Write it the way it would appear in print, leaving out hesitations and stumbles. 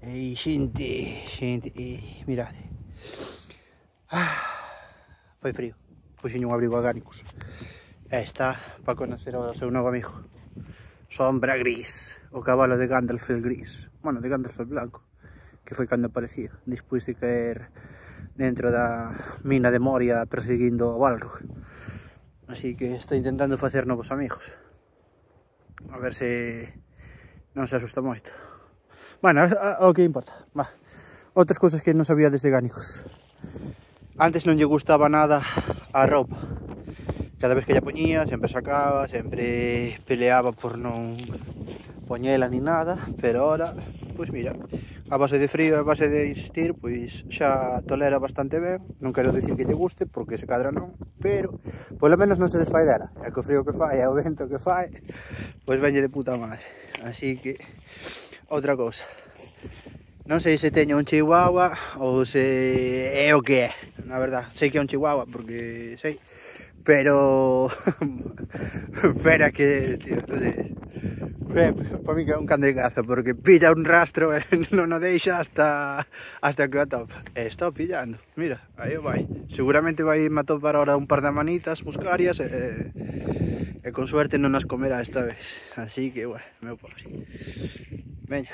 Ei, xente, mirade. Foi frío, puxen un abrigo a Gánicos. E está para conocer ao seu novo amigo. Sombra Gris, o cabalo de Gandalf el Gris. Bueno, de Gandalf el Blanco, que foi cando aparecía, despois de caer dentro da mina de Moria perseguindo o Balrog. Así que estou intentando facer novos amigos. A ver se non se asusta moito. Bueno, o que importa, va. Outras cousas que non sabía desde Gánicos. Antes non lle gustaba nada a roupa. Cada vez que lla poñía, sempre sacaba, sempre peleaba por non poñela ni nada. Pero ahora, pois mira, a base de frío, a base de insistir, pois xa tolera bastante ben. Non quero dicir que lle guste, porque se cadra non, pero polo menos non se desfai dela. E co frío que fai e o vento que fai, pois venlle de puta madre. Así que, outra cousa. Non sei se teño un chihuahua ou se é o que é. Na verdad, sei que é un chihuahua porque sei. Pero... Espera que, tío, non sei. Para mí que é un can de caza, porque pilla un rastro e non o deixa hasta que o atopa. E está pillando, mira, aí o vai. Seguramente vai atopar ahora un par de manitas muscarias e con suerte non as comerá esta vez. Así que, bueno, meu pobre. Veña.